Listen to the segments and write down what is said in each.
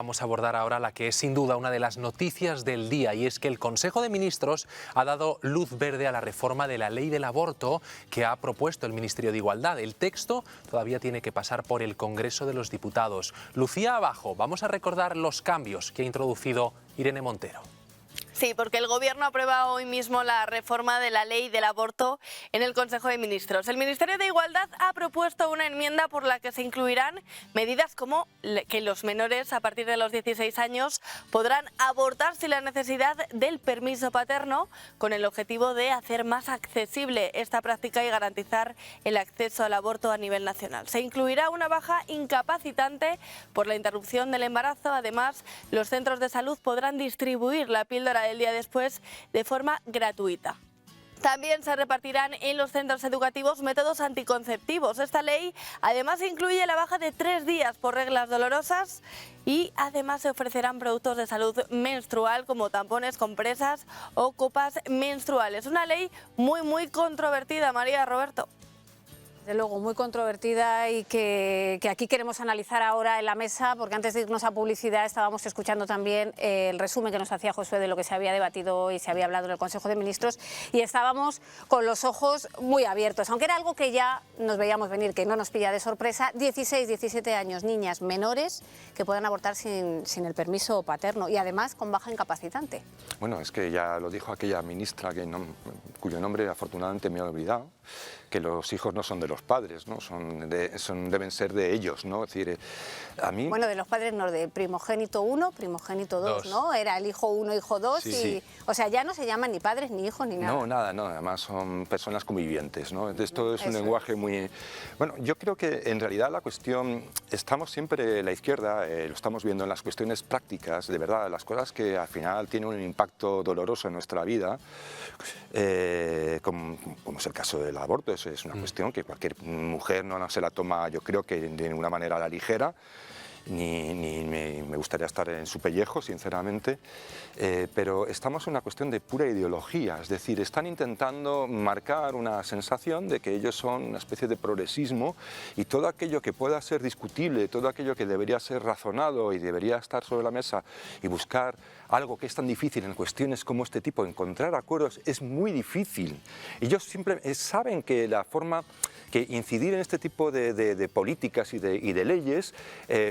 Vamos a abordar ahora la que es sin duda una de las noticias del día, y es que el Consejo de Ministros ha dado luz verde a la reforma de la ley del aborto que ha propuesto el Ministerio de Igualdad. El texto todavía tiene que pasar por el Congreso de los Diputados. Lucía Abajo, vamos a recordar los cambios que ha introducido Irene Montero. Sí, porque el Gobierno aprueba hoy mismo la reforma de la ley del aborto en el Consejo de Ministros. El Ministerio de Igualdad ha propuesto una enmienda por la que se incluirán medidas como que los menores a partir de los 16 años podrán abortar sin la necesidad del permiso paterno, con el objetivo de hacer más accesible esta práctica y garantizar el acceso al aborto a nivel nacional. Se incluirá una baja incapacitante por la interrupción del embarazo. Además, los centros de salud podrán distribuir la píldora el día después de forma gratuita. También se repartirán en los centros educativos métodos anticonceptivos. Esta ley además incluye la baja de 3 días por reglas dolorosas y además se ofrecerán productos de salud menstrual como tampones, compresas o copas menstruales. Una ley muy controvertida, María Roberto. Desde luego, muy controvertida y que aquí queremos analizar ahora en la mesa, porque antes de irnos a publicidad estábamos escuchando también el resumen que nos hacía Josué de lo que se había debatido y se había hablado en el Consejo de Ministros, y estábamos con los ojos muy abiertos, aunque era algo que ya nos veíamos venir, que no nos pilla de sorpresa. 16, 17 años, niñas menores que puedan abortar sin el permiso paterno y además con baja incapacitante. Bueno, es que ya lo dijo aquella ministra cuyo nombre afortunadamente me he olvidado, que los hijos no son de los padres, ¿no? Deben ser de ellos, ¿no? Es decir, a mí... Bueno, de los padres no, de primogénito 1, primogénito 2, ¿no? Era el hijo 1, hijo 2, sí. O sea, ya no se llaman ni padres, ni hijos, ni nada. No, nada, no, además son personas convivientes, ¿no? Esto es un lenguaje muy... Bueno, yo creo que en realidad la cuestión, estamos siempre, la izquierda, lo estamos viendo en las cuestiones prácticas, de verdad, las cosas que al final tienen un impacto doloroso en nuestra vida, como es el caso del aborto. Eso es una cuestión que cualquier mujer no se la toma, yo creo que de ninguna manera a la ligera, ni me gustaría estar en su pellejo, sinceramente, pero estamos en una cuestión de pura ideología, es decir, están intentando marcar una sensación de que ellos son una especie de progresismo y todo aquello que pueda ser discutible, todo aquello que debería ser razonado y debería estar sobre la mesa y buscar algo que es tan difícil en cuestiones como este tipo, encontrar acuerdos es muy difícil. Ellos siempre saben que la forma que incidir en este tipo de políticas y de leyes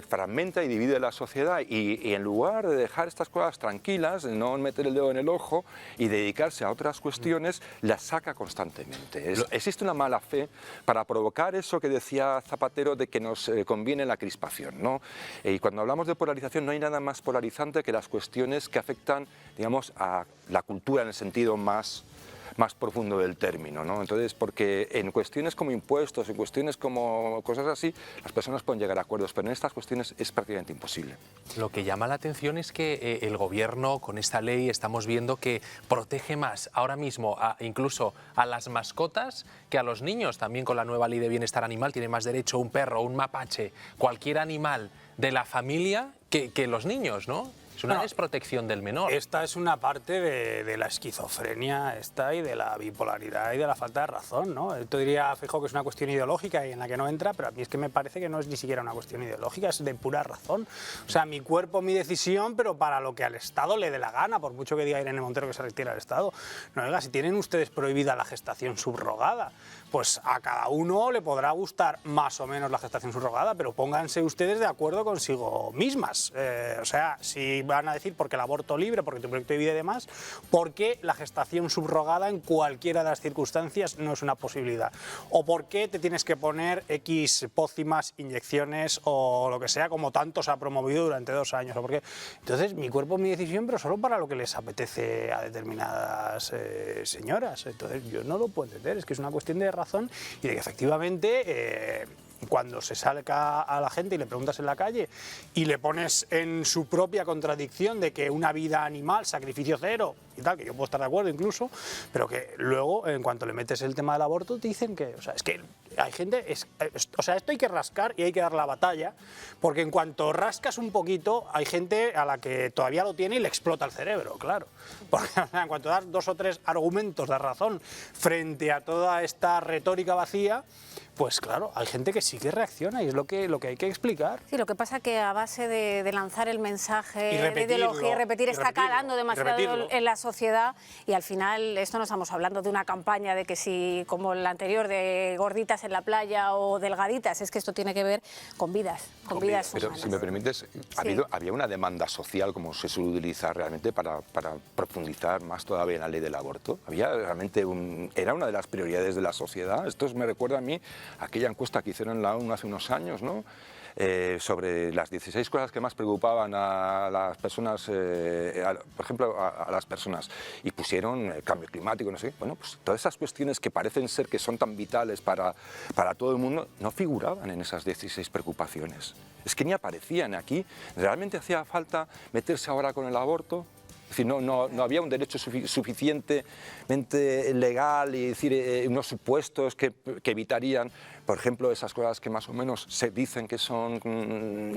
fragmenta y divide la sociedad y en lugar de dejar estas cosas tranquilas, no meter el dedo en el ojo y dedicarse a otras cuestiones, las saca constantemente. Existe una mala fe para provocar eso que decía Zapatero de que nos conviene la crispación, ¿no? Y cuando hablamos de polarización no hay nada más polarizante que las cuestiones que afectan, digamos, a la cultura en el sentido más profundo del término, ¿no? Entonces, porque en cuestiones como impuestos, en cuestiones como cosas así, las personas pueden llegar a acuerdos, pero en estas cuestiones es prácticamente imposible. Lo que llama la atención es que el Gobierno, con esta ley, estamos viendo que protege más ahora mismo incluso a las mascotas que a los niños. También con la nueva ley de bienestar animal tiene más derecho un perro, un mapache, cualquier animal de la familia que los niños, ¿no? Es una desprotección del menor. Esta es una parte de la esquizofrenia y de la bipolaridad y de la falta de razón, ¿no? Esto diría Feijóo que es una cuestión ideológica y en la que no entra, pero a mí es que me parece que no es ni siquiera una cuestión ideológica, es de pura razón. O sea, mi cuerpo, mi decisión, pero para lo que al Estado le dé la gana, por mucho que diga Irene Montero que se retira al Estado. No, oiga, si tienen ustedes prohibida la gestación subrogada, pues a cada uno le podrá gustar más o menos la gestación subrogada, pero pónganse ustedes de acuerdo consigo mismas. O sea, si van a decir porque el aborto libre, porque tu proyecto de vida y demás, porque la gestación subrogada en cualquiera de las circunstancias no es una posibilidad. O porque te tienes que poner X pócimas, inyecciones o lo que sea, como tanto se ha promovido durante 2 años. O porque... Entonces, mi cuerpo, mi decisión, pero solo para lo que les apetece a determinadas señoras. Entonces, yo no lo puedo entender, es que es una cuestión de razón y de que efectivamente... Cuando se salga a la gente y le preguntas en la calle y le pones en su propia contradicción de que una vida animal, sacrificio cero y tal, que yo puedo estar de acuerdo incluso, pero que luego en cuanto le metes el tema del aborto te dicen que, o sea, es que hay gente, o sea, esto hay que rascar y hay que dar la batalla, porque en cuanto rascas un poquito hay gente a la que todavía lo tiene y le explota el cerebro, claro, porque o sea, en cuanto das 2 o 3 argumentos de razón frente a toda esta retórica vacía, pues claro, hay gente que sí que reacciona y es lo que hay que explicar. Sí, lo que pasa que a base de lanzar el mensaje Y de ideología y repetir, está calando demasiado en la sociedad, y al final esto no estamos hablando de una campaña de que si, como la anterior, de gorditas en la playa o delgaditas, es que esto tiene que ver con vidas humanas. Pero si me permites, había una demanda social, como se suele utilizar realmente, para profundizar más todavía en la ley del aborto. Había realmente era una de las prioridades de la sociedad. Esto me recuerda a mí aquella encuesta que hicieron en la ONU hace unos años, ¿no? Sobre las 16 cosas que más preocupaban a las personas, por ejemplo, a las personas, y pusieron el cambio climático, no sé. Bueno, pues todas esas cuestiones que parecen ser que son tan vitales para todo el mundo, no figuraban en esas 16 preocupaciones. Es que ni aparecían aquí. ¿Realmente hacía falta meterse ahora con el aborto? Es decir, no había un derecho suficientemente legal y decir, unos supuestos que evitarían, por ejemplo, esas cosas que más o menos se dicen que son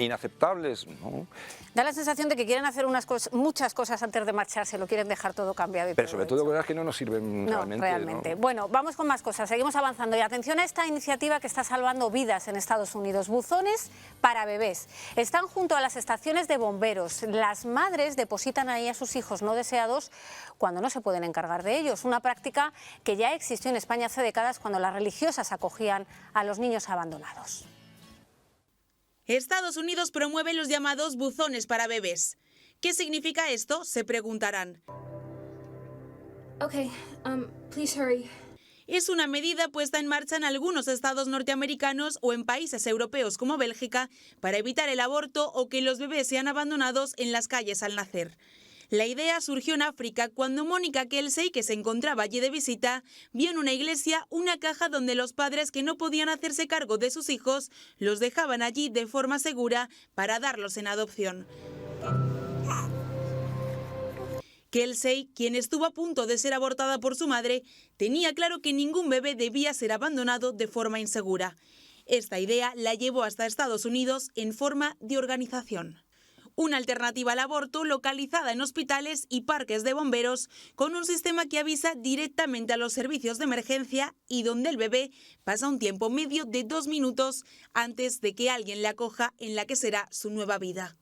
inaceptables, ¿no? Da la sensación de que quieren hacer muchas cosas antes de marcharse, lo quieren dejar todo cambiado. Pero sobre todo cosas que no nos sirven realmente. ¿No? Bueno, vamos con más cosas, seguimos avanzando. Y atención a esta iniciativa que está salvando vidas en Estados Unidos. Buzones para bebés. Están junto a las estaciones de bomberos. Las madres depositan ahí a sus hijos no deseados cuando no se pueden encargar de ellos. Una práctica que ya existió en España hace décadas cuando las religiosas acogían a los niños abandonados. Estados Unidos promueve los llamados buzones para bebés. ¿Qué significa esto? Se preguntarán. Please hurry. Es una medida puesta en marcha en algunos estados norteamericanos o en países europeos como Bélgica para evitar el aborto o que los bebés sean abandonados en las calles al nacer. La idea surgió en África cuando Mónica Kelsey, que se encontraba allí de visita, vio en una iglesia una caja donde los padres que no podían hacerse cargo de sus hijos los dejaban allí de forma segura para darlos en adopción. Kelsey, quien estuvo a punto de ser abortada por su madre, tenía claro que ningún bebé debía ser abandonado de forma insegura. Esta idea la llevó hasta Estados Unidos en forma de organización. Una alternativa al aborto localizada en hospitales y parques de bomberos, con un sistema que avisa directamente a los servicios de emergencia y donde el bebé pasa un tiempo medio de 2 minutos antes de que alguien le acoja en la que será su nueva vida.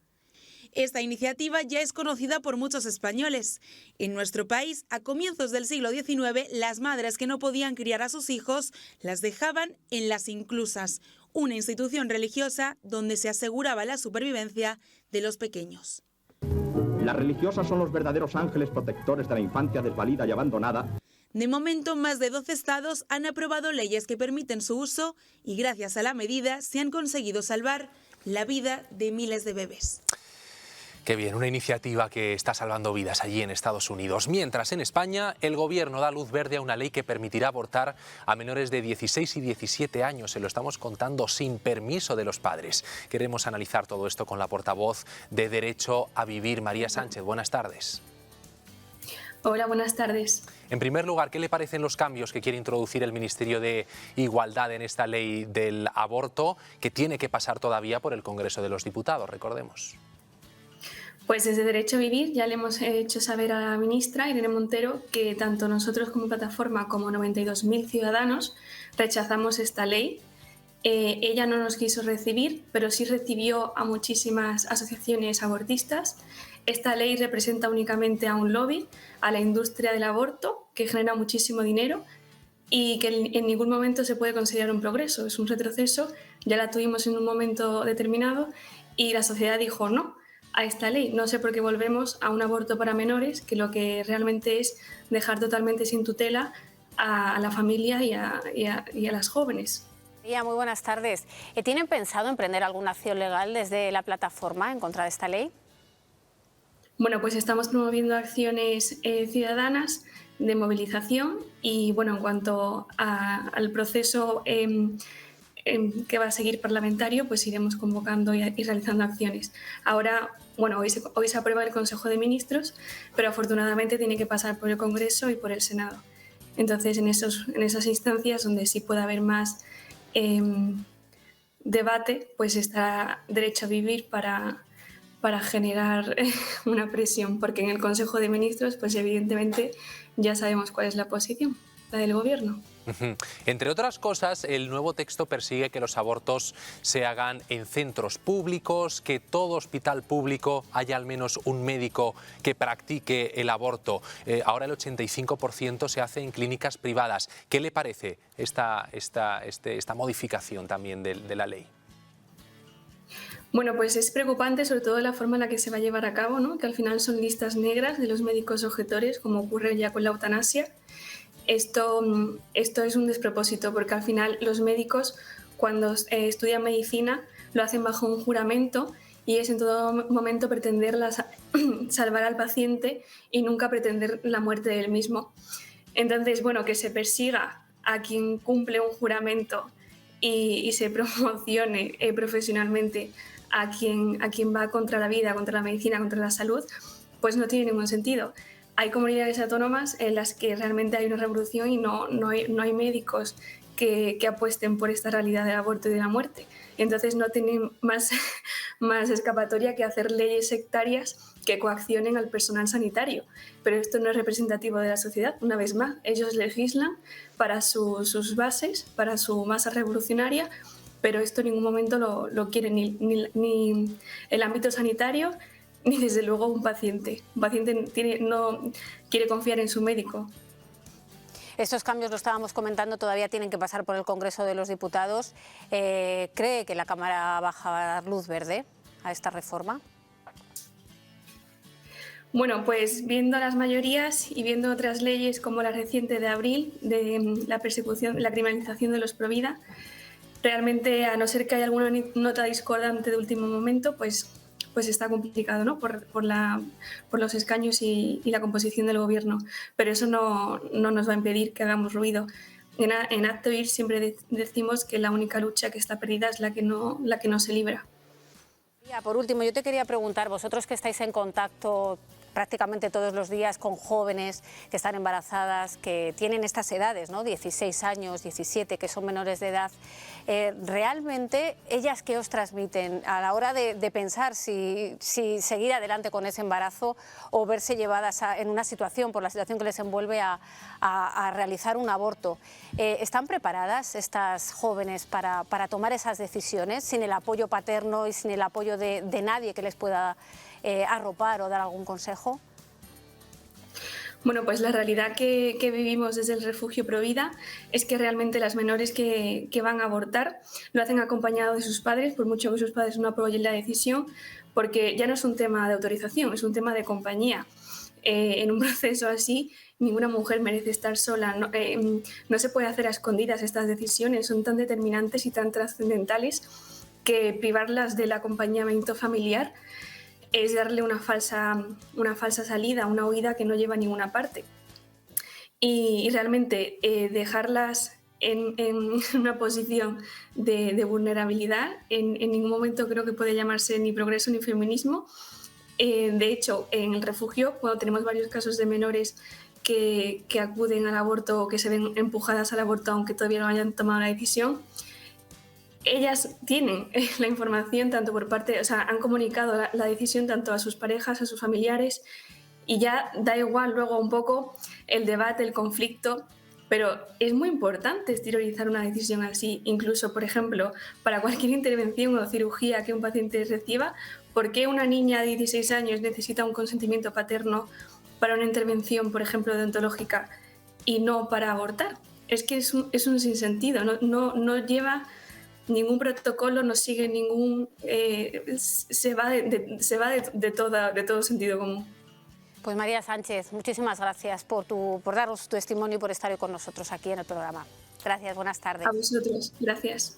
Esta iniciativa ya es conocida por muchos españoles. En nuestro país, a comienzos del siglo XIX, las madres que no podían criar a sus hijos las dejaban en las inclusas, una institución religiosa donde se aseguraba la supervivencia de los pequeños. Las religiosas son los verdaderos ángeles protectores de la infancia desvalida y abandonada. De momento, más de 12 estados han aprobado leyes que permiten su uso y gracias a la medida se han conseguido salvar la vida de miles de bebés. Qué bien, una iniciativa que está salvando vidas allí en Estados Unidos. Mientras en España el gobierno da luz verde a una ley que permitirá abortar a menores de 16 y 17 años. Se lo estamos contando sin permiso de los padres. Queremos analizar todo esto con la portavoz de Derecho a Vivir, María Sánchez. Buenas tardes. Hola, buenas tardes. En primer lugar, ¿qué le parecen los cambios que quiere introducir el Ministerio de Igualdad en esta ley del aborto, que tiene que pasar todavía por el Congreso de los Diputados, recordemos? Pues desde Derecho a Vivir ya le hemos hecho saber a la ministra Irene Montero que tanto nosotros como plataforma como 92.000 ciudadanos rechazamos esta ley. Ella no nos quiso recibir, pero sí recibió a muchísimas asociaciones abortistas. Esta ley representa únicamente a un lobby, a la industria del aborto, que genera muchísimo dinero y que en ningún momento se puede considerar un progreso. Es un retroceso, ya la tuvimos en un momento determinado y la sociedad dijo no a esta ley. No sé por qué volvemos a un aborto para menores, que lo que realmente es dejar totalmente sin tutela a la familia y a las jóvenes. Muy buenas tardes. ¿Tienen pensado emprender alguna acción legal desde la plataforma en contra de esta ley? Bueno, pues estamos promoviendo acciones ciudadanas de movilización y bueno, en cuanto al proceso que va a seguir parlamentario, pues iremos convocando y realizando acciones. Ahora, bueno, hoy se aprueba el Consejo de Ministros, pero afortunadamente tiene que pasar por el Congreso y por el Senado. Entonces, en esas instancias donde sí puede haber más debate, pues está Derecho a Vivir para generar una presión, porque en el Consejo de Ministros, pues evidentemente ya sabemos cuál es la posición. la del Gobierno. Entre otras cosas, el nuevo texto persigue que los abortos se hagan en centros públicos, que todo hospital público haya al menos un médico que practique el aborto. Ahora el 85% se hace en clínicas privadas. ¿Qué le parece esta modificación también de la ley? Bueno, pues es preocupante sobre todo la forma en la que se va a llevar a cabo, ¿no? Que al final son listas negras de los médicos objetores, como ocurre ya con la eutanasia. Esto es un despropósito porque al final los médicos cuando estudian medicina lo hacen bajo un juramento y es en todo momento pretender salvar al paciente y nunca pretender la muerte del mismo. Entonces, bueno, que se persiga a quien cumple un juramento y se promocione profesionalmente a quien va contra la vida, contra la medicina, contra la salud, pues no tiene ningún sentido. Hay comunidades autónomas en las que realmente hay una revolución y no hay médicos que apuesten por esta realidad del aborto y de la muerte. Entonces no tienen más escapatoria que hacer leyes sectarias que coaccionen al personal sanitario. Pero esto no es representativo de la sociedad. Una vez más, ellos legislan para sus bases, para su masa revolucionaria, pero esto en ningún momento lo quiere ni el ámbito sanitario, ni desde luego un paciente. Un paciente no quiere confiar en su médico. Estos cambios, lo estábamos comentando, todavía tienen que pasar por el Congreso de los Diputados. ¿Cree que la Cámara va a dar luz verde a esta reforma? Bueno, pues viendo las mayorías y viendo otras leyes como la reciente de abril, de la persecución, la criminalización de los pro vida, realmente, a no ser que haya alguna nota discordante de último momento, pues está complicado, ¿no? por los escaños y la composición del Gobierno. Pero eso no nos va a impedir que hagamos ruido. En Acto Ir siempre decimos que la única lucha que está perdida es la que no se libra. Por último, yo te quería preguntar, vosotros que estáis en contacto prácticamente todos los días con jóvenes que están embarazadas, que tienen estas edades, ¿no? 16 años, 17, que son menores de edad. ¿Realmente ellas qué os transmiten a la hora de pensar si seguir adelante con ese embarazo o verse llevadas en una situación, por la situación que les envuelve, a realizar un aborto? ¿Están preparadas estas jóvenes para tomar esas decisiones sin el apoyo paterno y sin el apoyo de nadie que les pueda arropar o dar algún consejo? Bueno, pues la realidad que vivimos desde el Refugio Provida es que realmente las menores que van a abortar lo hacen acompañado de sus padres, por mucho que sus padres no apoyen la decisión, porque ya no es un tema de autorización, es un tema de compañía. En un proceso así, ninguna mujer merece estar sola. No se puede hacer a escondidas estas decisiones, son tan determinantes y tan trascendentales que privarlas del acompañamiento familiar es darle una falsa salida, una huida que no lleva a ninguna parte. Y realmente dejarlas en una posición de vulnerabilidad en ningún momento creo que puede llamarse ni progreso ni feminismo. De hecho, en el refugio, cuando tenemos varios casos de menores que acuden al aborto o que se ven empujadas al aborto aunque todavía no hayan tomado la decisión, ellas tienen la información tanto por parte, o sea, han comunicado la decisión tanto a sus parejas, a sus familiares, y ya da igual luego un poco el debate, el conflicto, pero es muy importante exteriorizar una decisión así, incluso, por ejemplo, para cualquier intervención o cirugía que un paciente reciba. ¿Por qué una niña de 16 años necesita un consentimiento paterno para una intervención, por ejemplo, odontológica y no para abortar? Es que es un sinsentido, no lleva ningún protocolo, no sigue ningún... se va de todo sentido común. Pues María Sánchez, muchísimas gracias por darnos tu testimonio y por estar hoy con nosotros aquí en el programa. Gracias, buenas tardes. A vosotros, gracias.